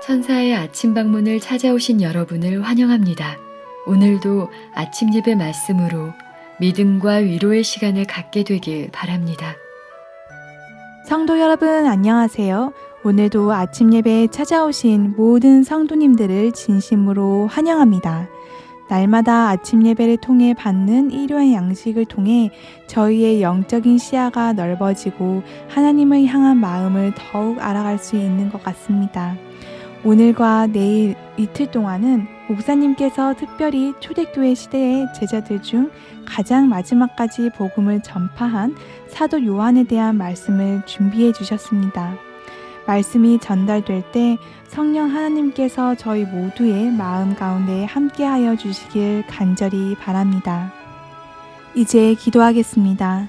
천사의 아침 방문을 찾아오신 여러분을 환영합니다. 오늘도 아침 예배 말씀으로 믿음과 위로의 시간을 갖게 되길 바랍니다. 성도 여러분 안녕하세요. 오늘도 아침 예배에 찾아오신 모든 성도님들을 진심으로 환영합니다. 날마다 아침 예배를 통해 받는 일요한 양식을 통해 저희의 영적인 시야가 넓어지고 하나님을 향한 마음을 더욱 알아갈 수 있는 것 같습니다. 오늘과 내일 이틀 동안은 목사님께서 특별히 초대교회 시대의 제자들 중 가장 마지막까지 복음을 전파한 사도 요한에 대한 말씀을 준비해 주셨습니다. 말씀이 전달될 때 성령 하나님께서 저희 모두의 마음 가운데 함께하여 주시길 간절히 바랍니다. 이제 기도하겠습니다.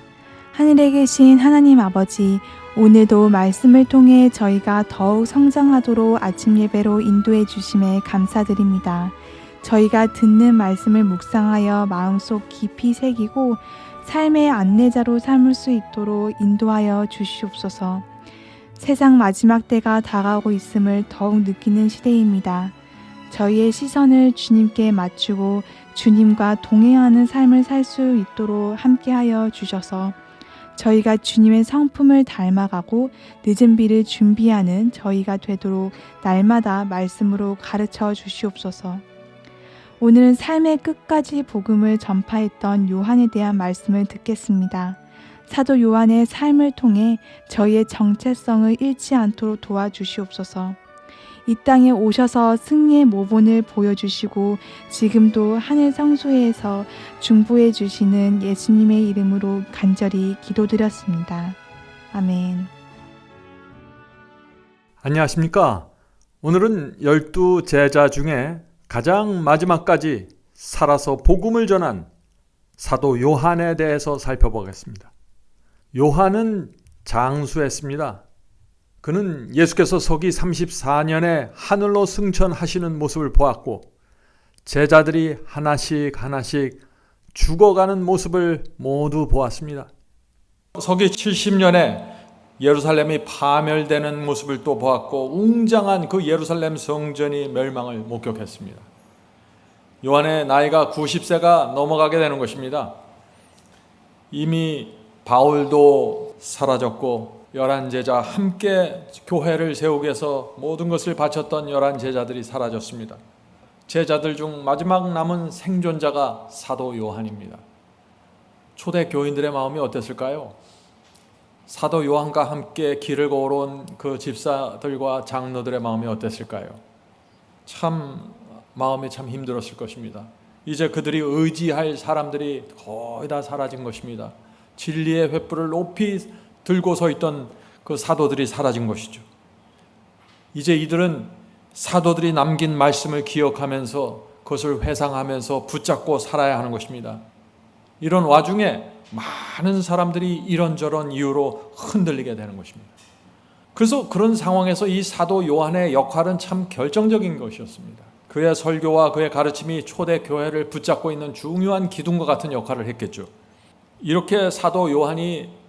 하늘에 계신 하나님 아버지, 오늘도 말씀을 통해 저희가 더욱 성장하도록 아침 예배로 인도해 주심에 감사드립니다. 저희가 듣는 말씀을 묵상하여 마음속 깊이 새기고 삶의 안내자로 삼을 수 있도록 인도하여 주시옵소서. 세상 마지막 때가 다가오고 있음을 더욱 느끼는 시대입니다. 저희의 시선을 주님께 맞추고 주님과 동행하는 삶을 살 수 있도록 함께하여 주셔서 저희가 주님의 성품을 닮아가고 늦은 비를 준비하는 저희가 되도록 날마다 말씀으로 가르쳐 주시옵소서. 오늘은 삶의 끝까지 복음을 전파했던 요한에 대한 말씀을 듣겠습니다. 사도 요한의 삶을 통해 저희의 정체성을 잃지 않도록 도와주시옵소서. 이 땅에 오셔서 승리의 모본을 보여주시고 지금도 하늘 성소에서 중보해 주시는 예수님의 이름으로 간절히 기도드렸습니다. 아멘. 안녕하십니까? 오늘은 12 제자 중에 가장 마지막까지 살아서 복음을 전한 사도 요한에 대해서 살펴보겠습니다. 요한은 장수했습니다. 그는 예수께서 서기 34년에 하늘로 승천하시는 모습을 보았고 제자들이 하나씩 죽어가는 모습을 모두 보았습니다. 서기 70년에 예루살렘이 파멸되는 모습을 또 보았고 웅장한 그 예루살렘 성전이 멸망을 목격했습니다. 요한의 나이가 90세가 넘어가게 되는 것입니다. 이미 바울도 사라졌고 11 제자 함께 교회를 세우기 위해서 모든 것을 바쳤던 11 제자들이 사라졌습니다. 제자들 중 마지막 남은 생존자가 사도 요한입니다. 초대 교인들의 마음이 어땠을까요? 사도 요한과 함께 길을 걸어온 그 집사들과 장로들의 마음이 어땠을까요? 마음이 참 힘들었을 것입니다. 이제 그들이 의지할 사람들이 거의 다 사라진 것입니다. 진리의 횃불을 높이 들고 서 있던 그 사도들이 사라진 것이죠. 이제 이들은 사도들이 남긴 말씀을 기억하면서 그것을 회상하면서 붙잡고 살아야 하는 것입니다. 이런 와중에 많은 사람들이 이런저런 이유로 흔들리게 되는 것입니다. 그래서 그런 상황에서 이 사도 요한의 역할은 참 결정적인 것이었습니다. 그의 설교와 그의 가르침이 초대 교회를 붙잡고 있는 중요한 기둥과 같은 역할을 했겠죠. 이렇게 사도 요한이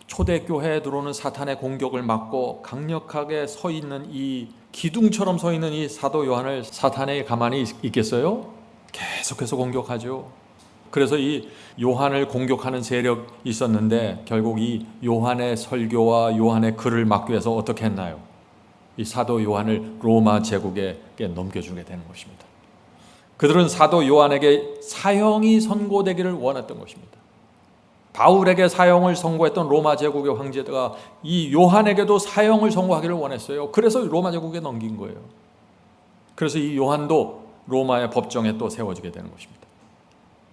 초대교회에 들어오는 사탄의 공격을 막고 강력하게 서 있는 이 기둥처럼 서 있는 이 사도 요한을 사탄이 가만히 있겠어요? 계속해서 공격하죠. 그래서 이 요한을 공격하는 세력이 있었는데 결국 이 요한의 설교와 요한의 글을 막기 위해서 어떻게 했나요? 이 사도 요한을 로마 제국에게 넘겨주게 되는 것입니다. 그들은 사도 요한에게 사형이 선고되기를 원했던 것입니다. 바울에게 사형을 선고했던 로마 제국의 황제가 이 요한에게도 사형을 선고하기를 원했어요. 그래서 로마 제국에 넘긴 거예요. 그래서 이 요한도 로마의 법정에 또 세워지게 되는 것입니다.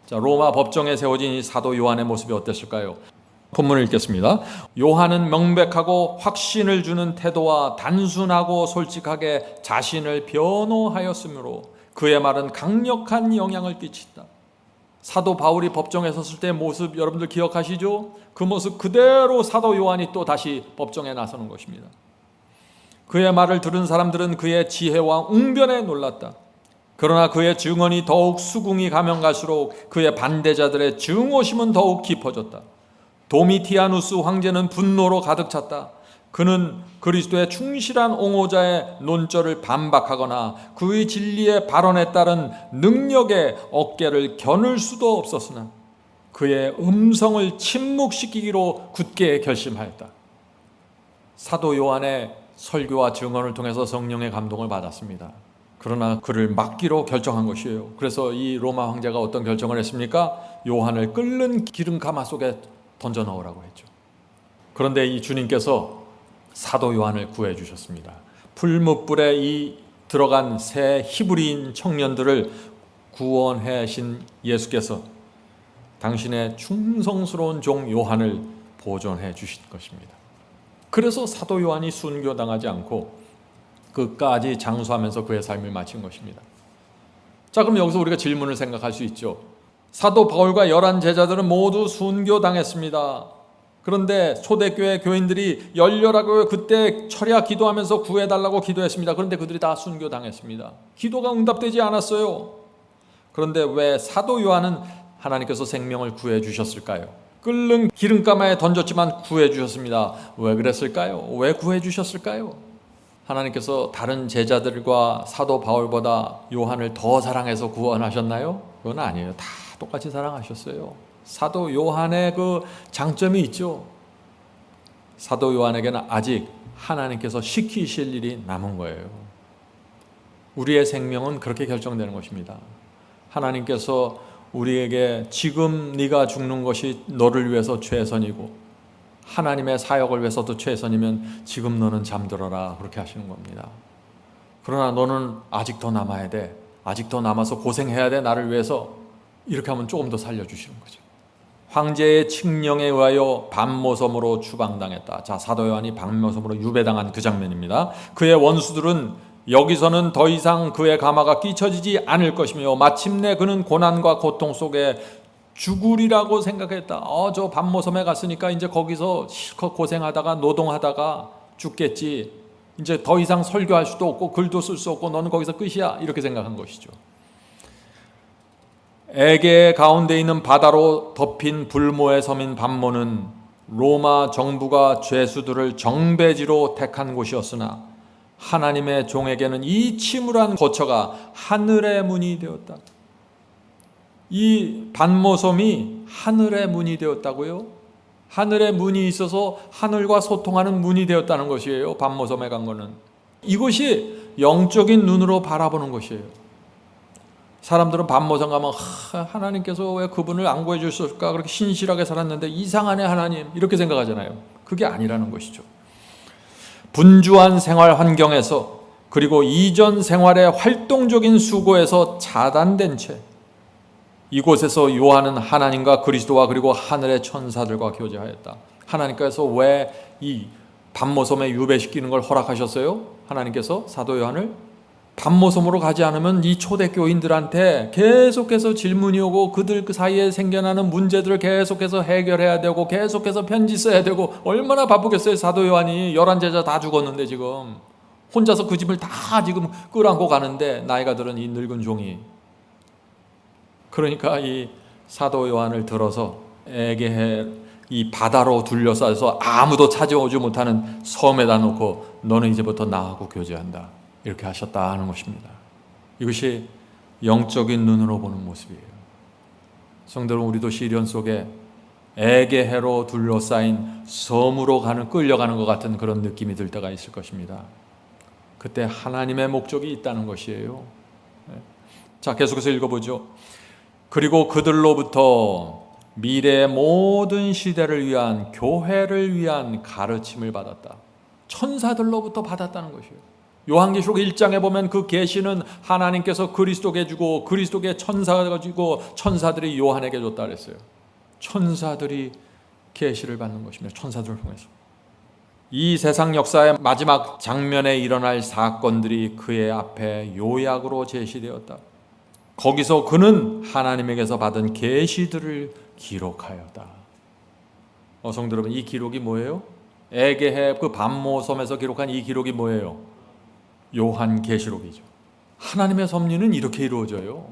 자, 로마 법정에 세워진 이 사도 요한의 모습이 어땠을까요? 본문을 읽겠습니다. 요한은 명백하고 확신을 주는 태도와 단순하고 솔직하게 자신을 변호하였으므로 그의 말은 강력한 영향을 끼친다. 사도 바울이 법정에 섰을 때의 모습 여러분들 기억하시죠? 그 모습 그대로 사도 요한이 또 다시 법정에 나서는 것입니다. 그의 말을 들은 사람들은 그의 지혜와 웅변에 놀랐다. 그러나 그의 증언이 더욱 수긍이 가면 갈수록 그의 반대자들의 증오심은 더욱 깊어졌다. 도미티아누스 황제는 분노로 가득 찼다. 그는 그리스도의 충실한 옹호자의 논절을 반박하거나 그의 진리의 발언에 따른 능력의 어깨를 겨눌 수도 없었으나 그의 음성을 침묵시키기로 굳게 결심하였다. 사도 요한의 설교와 증언을 통해서 성령의 감동을 받았습니다. 그러나 그를 막기로 결정한 것이에요. 그래서 이 로마 황제가 어떤 결정을 했습니까? 요한을 끓는 기름 가마 속에 던져 넣으라고 했죠. 그런데 이 주님께서 사도 요한을 구해 주셨습니다. 풀무불에 이 들어간 새 히브리인 청년들을 구원하신 예수께서 당신의 충성스러운 종 요한을 보존해 주신 것입니다. 그래서 사도 요한이 순교당하지 않고 끝까지 장수하면서 그의 삶을 마친 것입니다. 자, 그럼 여기서 우리가 질문을 생각할 수 있죠. 사도 바울과 11 제자들은 모두 순교당했습니다. 그런데 초대교회 교인들이 열렬하게 그때 철야 기도하면서 구해달라고 기도했습니다. 그런데 그들이 다 순교당했습니다. 기도가 응답되지 않았어요. 그런데 왜 사도 요한은 하나님께서 생명을 구해 주셨을까요? 끓는 기름가마에 던졌지만 구해 주셨습니다. 왜 그랬을까요? 왜 구해 주셨을까요? 하나님께서 다른 제자들과 사도 바울보다 요한을 더 사랑해서 구원하셨나요? 그건 아니에요. 다 똑같이 사랑하셨어요. 사도 요한의 그 장점이 있죠. 사도 요한에게는 아직 하나님께서 시키실 일이 남은 거예요. 우리의 생명은 그렇게 결정되는 것입니다. 하나님께서 우리에게 지금 네가 죽는 것이 너를 위해서 최선이고 하나님의 사역을 위해서도 최선이면 지금 너는 잠들어라, 그렇게 하시는 겁니다. 그러나 너는 아직 더 남아야 돼, 아직 더 남아서 고생해야 돼, 나를 위해서, 이렇게 하면 조금 더 살려주시는 거죠. 황제의 칙령에 의하여 밤모섬으로 추방당했다. 자, 사도 요한이 밤모섬으로 유배당한 그 장면입니다. 그의 원수들은 여기서는 더 이상 그의 가마가 끼쳐지지 않을 것이며 마침내 그는 고난과 고통 속에 죽으리라고 생각했다. 저 밤모섬에 갔으니까 이제 거기서 실컷 고생하다가 노동하다가 죽겠지. 이제 더 이상 설교할 수도 없고 글도 쓸 수 없고 너는 거기서 끝이야, 이렇게 생각한 것이죠. 에게 가운데 있는 바다로 덮인 불모의 섬인 밤모는 로마 정부가 죄수들을 정배지로 택한 곳이었으나 하나님의 종에게는 이 침울한 거처가 하늘의 문이 되었다. 이 밤모섬이 하늘의 문이 되었다고요? 하늘의 문이 있어서 하늘과 소통하는 문이 되었다는 것이에요. 밤모섬에 간 거는. 이것이 영적인 눈으로 바라보는 것이에요. 사람들은 밤모섬 가면 하나님께서 왜 그분을 안 구해 주셨을까, 그렇게 신실하게 살았는데 이상하네 하나님, 이렇게 생각하잖아요. 그게 아니라는 것이죠. 분주한 생활 환경에서, 그리고 이전 생활의 활동적인 수고에서 차단된 채 이곳에서 요한은 하나님과 그리스도와 그리고 하늘의 천사들과 교제하였다. 하나님께서 왜 이 밤모섬에 유배시키는 걸 허락하셨어요? 하나님께서 사도 요한을 밤모섬으로 가지 않으면 이 초대교인들한테 계속해서 질문이 오고 그들 그 사이에 생겨나는 문제들을 계속해서 해결해야 되고 계속해서 편지 써야 되고, 얼마나 바쁘겠어요. 사도 요한이 11 제자 다 죽었는데 지금 혼자서 그 집을 다 지금 끌어안고 가는데 나이가 들은 이 늙은 종이. 그러니까 이 사도 요한을 들어서 에게해 이 바다로 둘러싸여서 아무도 찾아오지 못하는 섬에다 놓고 너는 이제부터 나하고 교제한다, 이렇게 하셨다 하는 것입니다. 이것이 영적인 눈으로 보는 모습이에요. 성도 여러분, 우리도 시련 속에 에게해로 둘러싸인 섬으로 끌려가는 것 같은 그런 느낌이 들 때가 있을 것입니다. 그때 하나님의 목적이 있다는 것이에요. 자, 계속해서 읽어보죠. 그리고 그들로부터 미래의 모든 시대를 위한, 교회를 위한 가르침을 받았다. 천사들로부터 받았다는 것이에요. 요한계시록 1장에 보면 그 계시는 하나님께서 그리스도께 주고 그리스도께 천사가 주고 천사들이 요한에게 줬다 그랬어요. 천사들이 계시를 받는 것입니다. 천사들을 통해서. 이 세상 역사의 마지막 장면에 일어날 사건들이 그의 앞에 요약으로 제시되었다. 거기서 그는 하나님에게서 받은 계시들을 기록하였다. 성도 여러분, 이 기록이 뭐예요? 에게해 그 밤모섬에서 기록한 이 기록이 뭐예요? 요한계시록이죠. 하나님의 섭리는 이렇게 이루어져요.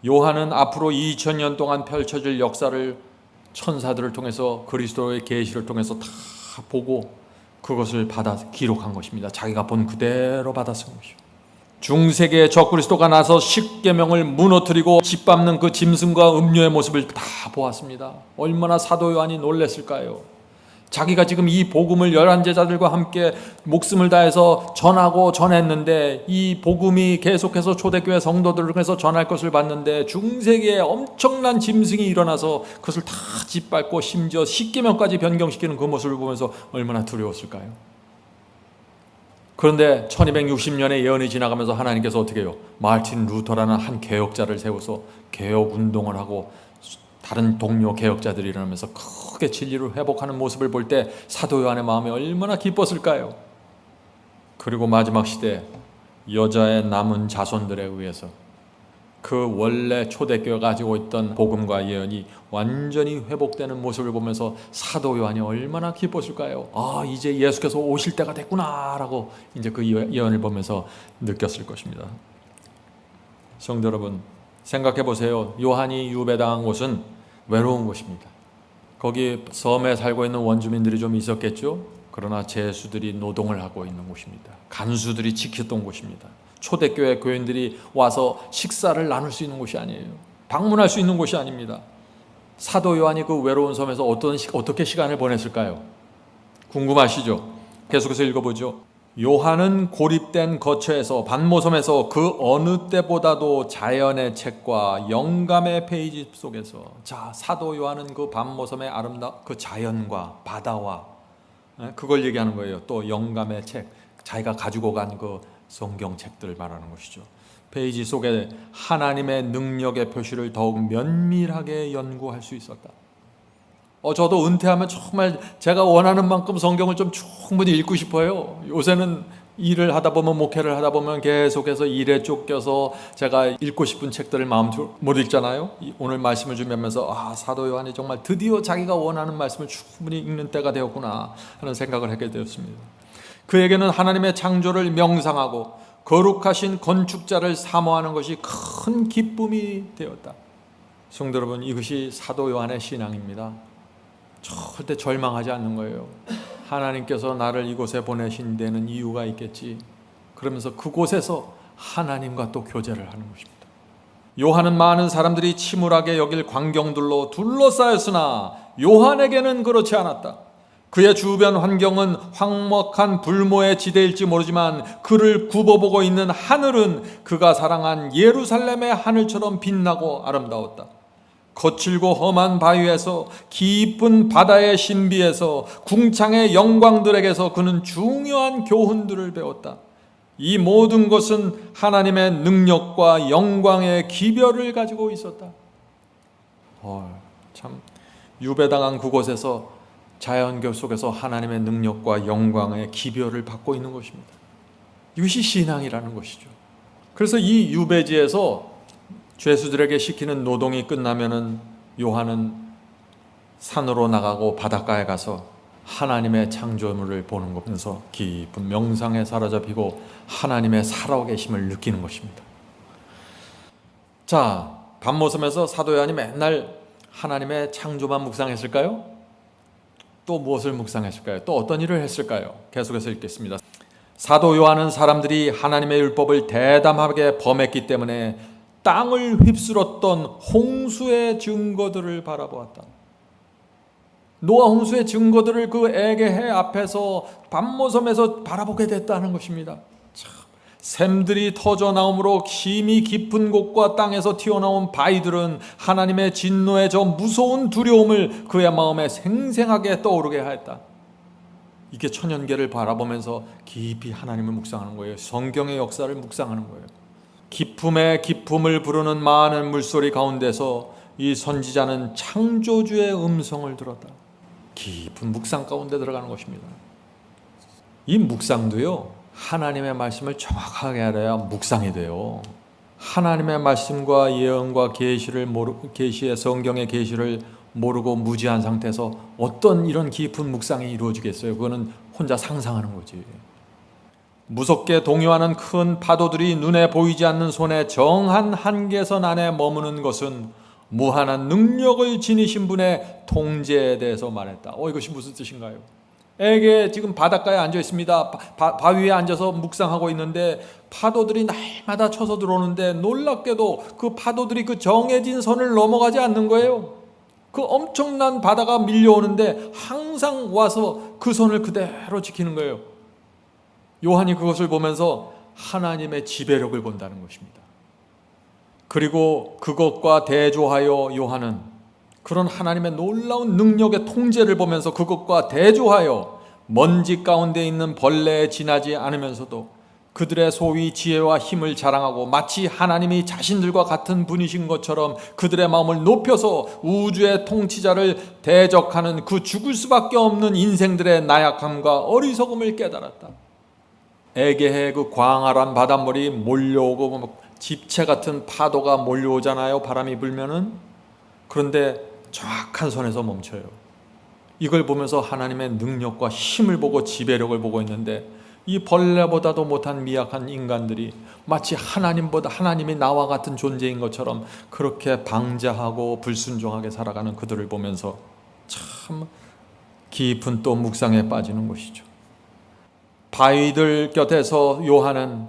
요한은 앞으로 2000년 동안 펼쳐질 역사를 천사들을 통해서 그리스도의 계시를 통해서 다 보고 그것을 받아 기록한 것입니다. 자기가 본 그대로 받아 쓴 것이요. 중세기에 적그리스도가 나서 십계명을 무너뜨리고 짓밟는 그 짐승과 음료의 모습을 다 보았습니다. 얼마나 사도 요한이 놀랐을까요? 자기가 지금 이 복음을 11제자들과 함께 목숨을 다해서 전하고 전했는데, 이 복음이 계속해서 초대교회 성도들을 통해서 전할 것을 봤는데, 중세기에 엄청난 짐승이 일어나서 그것을 다 짓밟고 심지어 십계명까지 변경시키는 그 모습을 보면서 얼마나 두려웠을까요? 그런데 1260년의 예언이 지나가면서 하나님께서 어떻게 해요? 마르틴 루터라는 한 개혁자를 세워서 개혁운동을 하고 다른 동료 개혁자들이 일어나면서 크게 진리를 회복하는 모습을 볼 때 사도 요한의 마음이 얼마나 기뻤을까요? 그리고 마지막 시대 여자의 남은 자손들에 의해서 그 원래 초대교회가 가지고 있던 복음과 예언이 완전히 회복되는 모습을 보면서 사도 요한이 얼마나 기뻤을까요? 아, 이제 예수께서 오실 때가 됐구나 라고 이제 그 예언을 보면서 느꼈을 것입니다. 성도 여러분, 생각해 보세요. 요한이 유배당한 곳은 외로운 곳입니다. 거기 섬에 살고 있는 원주민들이 좀 있었겠죠. 그러나 제수들이 노동을 하고 있는 곳입니다. 간수들이 지켰던 곳입니다. 초대교회 교인들이 와서 식사를 나눌 수 있는 곳이 아니에요. 방문할 수 있는 곳이 아닙니다. 사도 요한이 그 외로운 섬에서 어떻게 시간을 보냈을까요? 궁금하시죠? 계속해서 읽어보죠. 요한은 고립된 거처에서 반모섬에서 그 어느 때보다도 자연의 책과 영감의 페이지 속에서, 자, 사도 요한은 그 반모섬의 그 자연과 바다와 그걸 얘기하는 거예요. 또 영감의 책, 자기가 가지고 간 그 성경책들을 말하는 것이죠. 페이지 속에 하나님의 능력의 표시를 더욱 면밀하게 연구할 수 있었다. 저도 은퇴하면 정말 제가 원하는 만큼 성경을 좀 충분히 읽고 싶어요. 요새는 일을 하다 보면, 목회를 하다 보면 계속해서 일에 쫓겨서 제가 읽고 싶은 책들을 마음대로 못 읽잖아요. 오늘 말씀을 준비하면서 사도 요한이 정말 드디어 자기가 원하는 말씀을 충분히 읽는 때가 되었구나 하는 생각을 하게 되었습니다. 그에게는 하나님의 창조를 명상하고 거룩하신 건축자를 사모하는 것이 큰 기쁨이 되었다. 성도 여러분, 이것이 사도 요한의 신앙입니다. 절대 절망하지 않는 거예요. 하나님께서 나를 이곳에 보내신 데는 이유가 있겠지. 그러면서 그곳에서 하나님과 또 교제를 하는 것입니다. 요한은 많은 사람들이 침울하게 여길 광경들로 둘러싸였으나 요한에게는 그렇지 않았다. 그의 주변 환경은 황목한 불모의 지대일지 모르지만 그를 굽어보고 있는 하늘은 그가 사랑한 예루살렘의 하늘처럼 빛나고 아름다웠다. 거칠고 험한 바위에서, 깊은 바다의 신비에서, 궁창의 영광들에게서 그는 중요한 교훈들을 배웠다. 이 모든 것은 하나님의 능력과 영광의 기별을 가지고 있었다. 참 유배당한 그곳에서 자연교 속에서 하나님의 능력과 영광의 기별을 받고 있는 것입니다. 이것이 신앙이라는 것이죠. 그래서 이 유배지에서 죄수들에게 시키는 노동이 끝나면은 요한은 산으로 나가고 바닷가에 가서 하나님의 창조물을 보는 것에서 깊은 명상에 사로잡히고 하나님의 살아계심을 느끼는 것입니다. 자, 반모섬에서 사도 요한이 맨날 하나님의 창조만 묵상했을까요? 또 무엇을 묵상했을까요? 또 어떤 일을 했을까요? 계속해서 읽겠습니다. 사도 요한은 사람들이 하나님의 율법을 대담하게 범했기 때문에 땅을 휩쓸었던 홍수의 증거들을 바라보았다. 노아 홍수의 증거들을 그 에게해 앞에서 반모섬에서 바라보게 됐다는 것입니다. 참, 샘들이 터져 나오므로 심히 깊은 곳과 땅에서 튀어나온 바위들은 하나님의 진노의 저 무서운 두려움을 그의 마음에 생생하게 떠오르게 하였다. 이게 천연계를 바라보면서 깊이 하나님을 묵상하는 거예요. 성경의 역사를 묵상하는 거예요. 기품에 기품을 부르는 많은 물소리 가운데서 이 선지자는 창조주의 음성을 들었다. 깊은 묵상 가운데 들어가는 것입니다. 이 묵상도요, 하나님의 말씀을 정확하게 알아야 묵상이 돼요. 하나님의 말씀과 예언과 계시의 성경의 계시를 모르고 무지한 상태에서 어떤 이런 깊은 묵상이 이루어지겠어요? 그거는 혼자 상상하는 거지. 무섭게 동요하는 큰 파도들이 눈에 보이지 않는 손에 정한 한계선 안에 머무는 것은 무한한 능력을 지니신 분의 통제에 대해서 말했다. 이것이 무슨 뜻인가요? 에게 지금 바닷가에 앉아 있습니다. 바위에 앉아서 묵상하고 있는데 파도들이 날마다 쳐서 들어오는데 놀랍게도 그 파도들이 그 정해진 선을 넘어가지 않는 거예요. 그 엄청난 바다가 밀려오는데 항상 와서 그 선을 그대로 지키는 거예요. 요한이 그것을 보면서 하나님의 지배력을 본다는 것입니다. 그리고 그것과 대조하여 요한은 그런 하나님의 놀라운 능력의 통제를 보면서 그것과 대조하여 먼지 가운데 있는 벌레에 지나지 않으면서도 그들의 소위 지혜와 힘을 자랑하고 마치 하나님이 자신들과 같은 분이신 것처럼 그들의 마음을 높여서 우주의 통치자를 대적하는 그 죽을 수밖에 없는 인생들의 나약함과 어리석음을 깨달았다. 에게해 그 광활한 바닷물이 몰려오고 집채 같은 파도가 몰려오잖아요. 바람이 불면은. 그런데 정확한 선에서 멈춰요. 이걸 보면서 하나님의 능력과 힘을 보고 지배력을 보고 있는데 이 벌레보다도 못한 미약한 인간들이 마치 하나님이 나와 같은 존재인 것처럼 그렇게 방자하고 불순종하게 살아가는 그들을 보면서 참 깊은 또 묵상에 빠지는 것이죠. 바위들 곁에서 요한은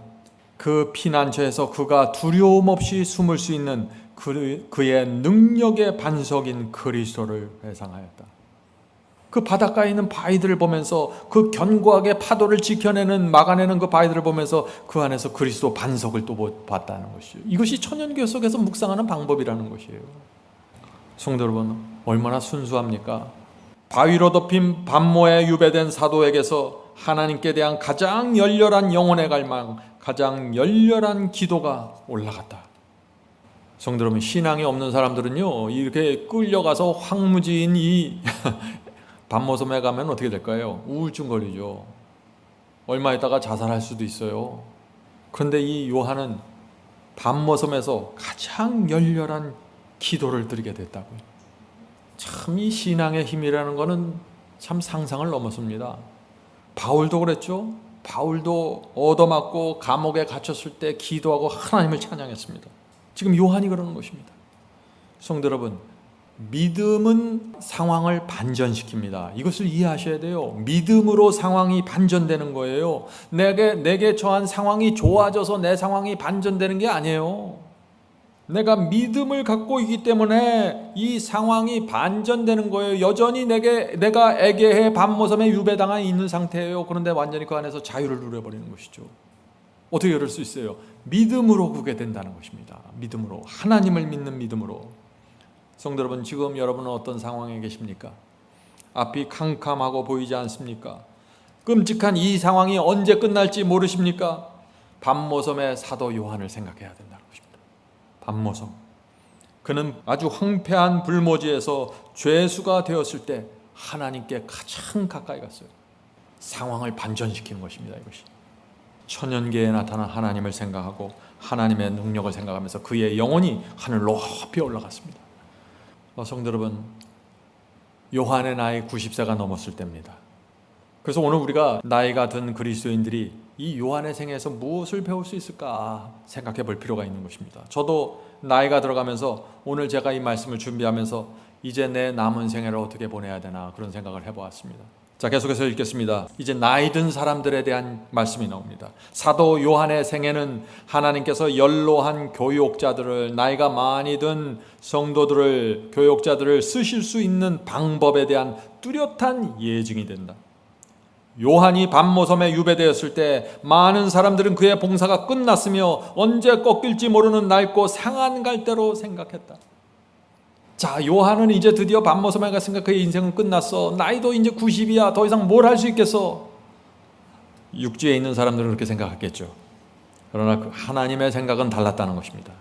그 피난처에서 그가 두려움 없이 숨을 수 있는 그의 능력의 반석인 그리스도를 회상하였다. 그 바닷가에 있는 바위들을 보면서 그 견고하게 파도를 지켜내는 막아내는 그 바위들을 보면서 그 안에서 그리스도 반석을 또 봤다는 것이죠. 이것이 천연교회 속에서 묵상하는 방법이라는 것이에요. 성도 여러분, 얼마나 순수합니까? 바위로 덮인 반모에 유배된 사도에게서 하나님께 대한 가장 열렬한 영혼의 갈망, 가장 열렬한 기도가 올라갔다. 성도 여러분, 신앙이 없는 사람들은요 이렇게 끌려가서 황무지인 이 밤모섬에 가면 어떻게 될까요? 우울증 걸리죠. 얼마 있다가 자살할 수도 있어요. 그런데 이 요한은 밤모섬에서 가장 열렬한 기도를 드리게 됐다고요. 참 이 신앙의 힘이라는 것은 참 상상을 넘었습니다. 바울도 그랬죠. 바울도 얻어맞고 감옥에 갇혔을 때 기도하고 하나님을 찬양했습니다. 지금 요한이 그러는 것입니다. 성도 여러분, 믿음은 상황을 반전시킵니다. 이것을 이해하셔야 돼요. 믿음으로 상황이 반전되는 거예요. 내게 처한 상황이 좋아져서 내 상황이 반전되는 게 아니에요. 내가 믿음을 갖고 있기 때문에 이 상황이 반전되는 거예요. 여전히 내가 에게해 밤모섬에 유배당해 있는 상태예요. 그런데 완전히 그 안에서 자유를 누려버리는 것이죠. 어떻게 그럴 수 있어요? 믿음으로 그게 된다는 것입니다. 믿음으로, 하나님을 믿는 믿음으로. 성도 여러분, 지금 여러분은 어떤 상황에 계십니까? 앞이 캄캄하고 보이지 않습니까? 끔찍한 이 상황이 언제 끝날지 모르십니까? 밤모섬의 사도 요한을 생각해야 된다는 것입니다. 밤모섬. 그는 아주 황폐한 불모지에서 죄수가 되었을 때 하나님께 가장 가까이 갔어요. 상황을 반전시키는 것입니다. 이것이 천연계에 나타난 하나님을 생각하고 하나님의 능력을 생각하면서 그의 영혼이 하늘 높이 올라갔습니다. 성도 여러분, 요한의 나이 90세가 넘었을 때입니다. 그래서 오늘 우리가 나이가 든 그리스도인들이 이 요한의 생애에서 무엇을 배울 수 있을까 생각해 볼 필요가 있는 것입니다. 저도 나이가 들어가면서 오늘 제가 이 말씀을 준비하면서 이제 내 남은 생애를 어떻게 보내야 되나 그런 생각을 해보았습니다. 자, 계속해서 읽겠습니다. 이제 나이 든 사람들에 대한 말씀이 나옵니다. 사도 요한의 생애는 하나님께서 연로한 교육자들을, 나이가 많이 든 성도들을, 교육자들을 쓰실 수 있는 방법에 대한 뚜렷한 예증이 된다. 요한이 밤모섬에 유배되었을 때 많은 사람들은 그의 봉사가 끝났으며 언제 꺾일지 모르는 낡고 상한 갈대로 생각했다. 자, 요한은 이제 드디어 밤모섬에 갔으니까 그의 인생은 끝났어. 나이도 이제 90이야. 더 이상 뭘 할 수 있겠어. 육지에 있는 사람들은 그렇게 생각했겠죠. 그러나 하나님의 생각은 달랐다는 것입니다.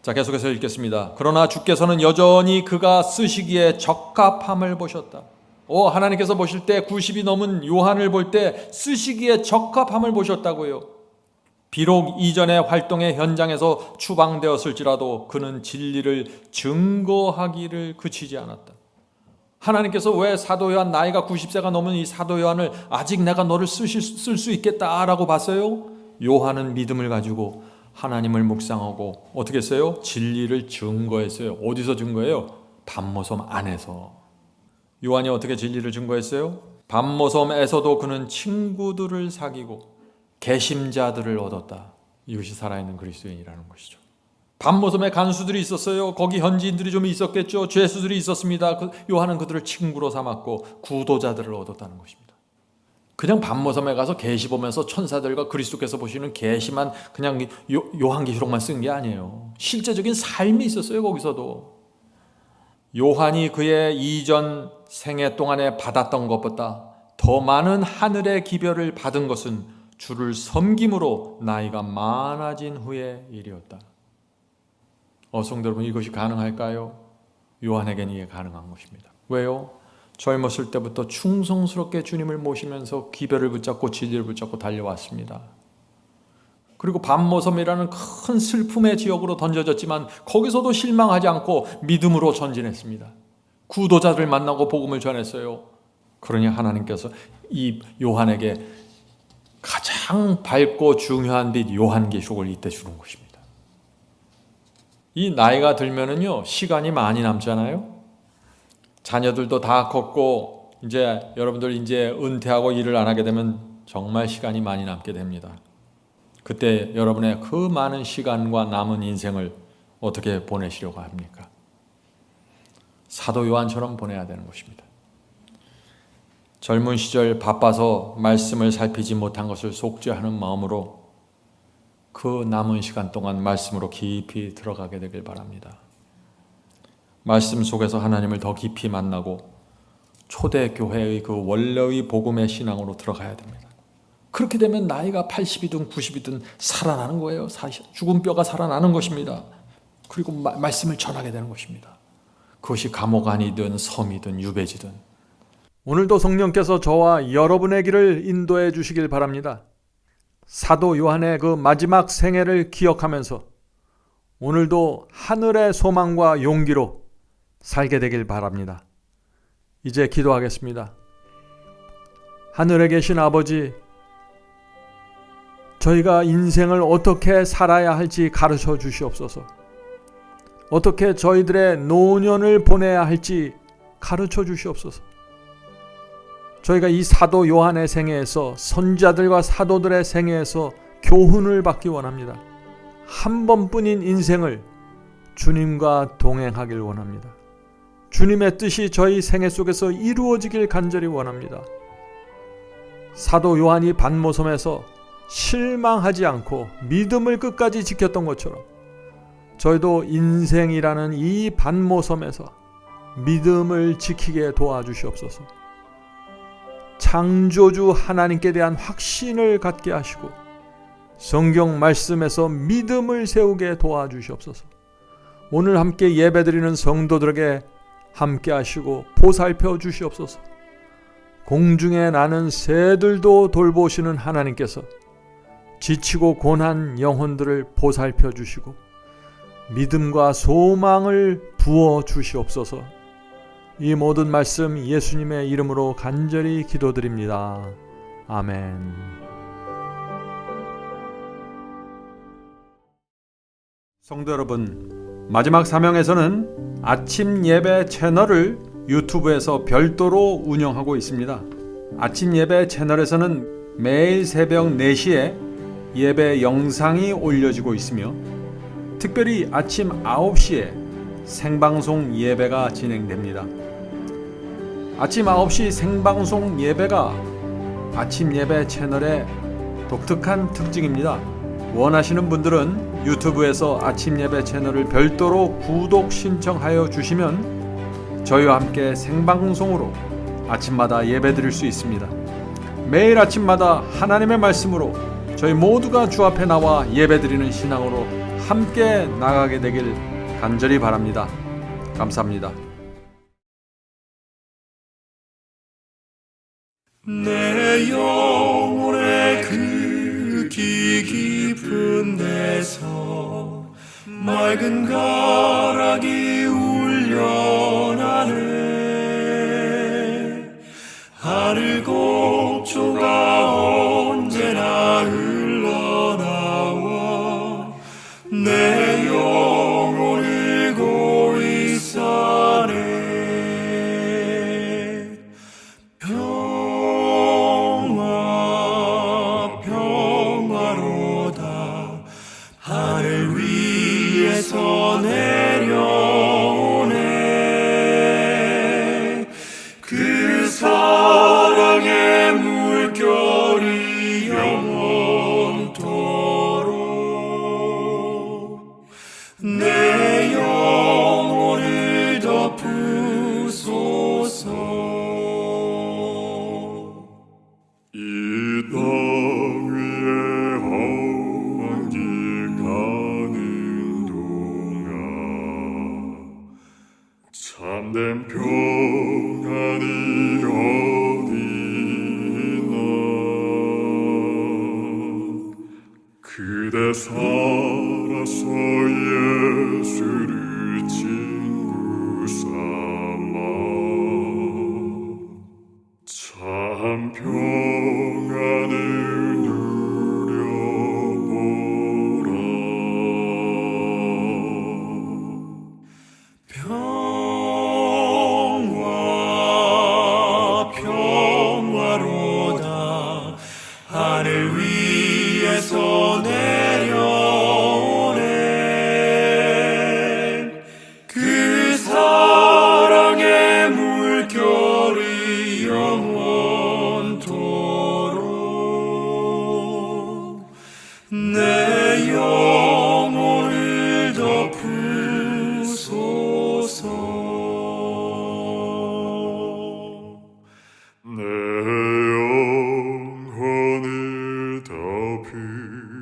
자, 계속해서 읽겠습니다. 그러나 주께서는 여전히 그가 쓰시기에 적합함을 보셨다. 하나님께서 보실 때 90이 넘은 요한을 볼 때 쓰시기에 적합함을 보셨다고요. 비록 이전의 활동의 현장에서 추방되었을지라도 그는 진리를 증거하기를 그치지 않았다. 하나님께서 왜 사도 요한, 나이가 90세가 넘은 이 사도 요한을 아직 내가 너를 쓸 수 있겠다라고 봤어요? 요한은 믿음을 가지고 하나님을 묵상하고 어떻게 했어요? 진리를 증거했어요. 어디서 증거해요? 밤모섬 안에서. 요한이 어떻게 진리를 증거했어요? 밤모섬에서도 그는 친구들을 사귀고 개심자들을 얻었다. 이것이 살아있는 그리스도인이라는 것이죠. 밤모섬에 간수들이 있었어요. 거기 현지인들이 좀 있었겠죠. 죄수들이 있었습니다. 요한은 그들을 친구로 삼았고 구도자들을 얻었다는 것입니다. 그냥 밤모섬에 가서 계시 보면서 천사들과 그리스도께서 보시는 계시만 그냥 요한계시록만 쓴 게 아니에요. 실제적인 삶이 있었어요. 거기서도. 요한이 그의 이전 생애 동안에 받았던 것보다 더 많은 하늘의 기별을 받은 것은 주를 섬김으로 나이가 많아진 후의 일이었다. 성도 여러분, 이것이 가능할까요? 요한에게는 이게 가능한 것입니다. 왜요? 젊었을 때부터 충성스럽게 주님을 모시면서 기별을 붙잡고 진리를 붙잡고 달려왔습니다. 그리고 밤모섬이라는 큰 슬픔의 지역으로 던져졌지만 거기서도 실망하지 않고 믿음으로 전진했습니다. 구도자들 만나고 복음을 전했어요. 그러니 하나님께서 이 요한에게 가장 밝고 중요한 빛 요한계시록을 이때 주는 것입니다. 이 나이가 들면은요, 시간이 많이 남잖아요. 자녀들도 다 컸고 이제 여러분들 이제 은퇴하고 일을 안 하게 되면 정말 시간이 많이 남게 됩니다. 그때 여러분의 그 많은 시간과 남은 인생을 어떻게 보내시려고 합니까? 사도 요한처럼 보내야 되는 것입니다. 젊은 시절 바빠서 말씀을 살피지 못한 것을 속죄하는 마음으로 그 남은 시간 동안 말씀으로 깊이 들어가게 되길 바랍니다. 말씀 속에서 하나님을 더 깊이 만나고 초대교회의 그 원래의 복음의 신앙으로 들어가야 됩니다. 그렇게 되면 나이가 80이든 90이든 살아나는 거예요. 죽은 뼈가 살아나는 것입니다. 그리고 말씀을 전하게 되는 것입니다. 그것이 감옥 안이든 섬이든 유배지든. 오늘도 성령께서 저와 여러분의 길을 인도해 주시길 바랍니다. 사도 요한의 그 마지막 생애를 기억하면서 오늘도 하늘의 소망과 용기로 살게 되길 바랍니다. 이제 기도하겠습니다. 하늘에 계신 아버지, 저희가 인생을 어떻게 살아야 할지 가르쳐 주시옵소서. 어떻게 저희들의 노년을 보내야 할지 가르쳐 주시옵소서. 저희가 이 사도 요한의 생애에서, 선지자들과 사도들의 생애에서 교훈을 받기 원합니다. 한 번뿐인 인생을 주님과 동행하길 원합니다. 주님의 뜻이 저희 생애 속에서 이루어지길 간절히 원합니다. 사도 요한이 반모섬에서 실망하지 않고 믿음을 끝까지 지켰던 것처럼 저희도 인생이라는 이 반모섬에서 믿음을 지키게 도와주시옵소서. 창조주 하나님께 대한 확신을 갖게 하시고 성경 말씀에서 믿음을 세우게 도와주시옵소서. 오늘 함께 예배드리는 성도들에게 함께 하시고 보살펴 주시옵소서. 공중에 나는 새들도 돌보시는 하나님께서 지치고 고난 영혼들을 보살펴 주시고 믿음과 소망을 부어 주시옵소서. 이 모든 말씀 예수님의 이름으로 간절히 기도드립니다. 아멘. 성도 여러분, 마지막 사명에서는 아침 예배 채널을 유튜브에서 별도로 운영하고 있습니다. 아침 예배 채널에서는 매일 새벽 4시에 예배 영상이 올려지고 있으며 특별히 아침 9시에 생방송 예배가 진행됩니다. 아침 9시 생방송 예배가 아침 예배 채널의 독특한 특징입니다. 원하시는 분들은 유튜브에서 아침 예배 채널을 별도로 구독 신청하여 주시면 저희와 함께 생방송으로 아침마다 예배 드릴 수 있습니다. 매일 아침마다 하나님의 말씀으로 저희 모두가 주 앞에 나와 예배 드리는 신앙으로 함께 나가게 되길 간절히 바랍니다. 감사합니다. 내 영혼의 그 깊은 데서 맑은 가락이 울려나네. 하늘 곡조가 언제나 흘러나와 내 영혼을 고이 싸네. 위에서 내려오네. 그 사랑의 물결이 영원토록 내 영혼을 덮으소서. 이 땅 위에 험한 길 가는 동안 참된 평안이 어디 있나. 그대 살아서 예수를 친구 삼아 참 평안을 누려보라. 평화로다 하늘 위에서 내려오네. 그 사랑의 물결이 영원토록 내 영혼을 덮으소서. 내 영혼을 덮으소서.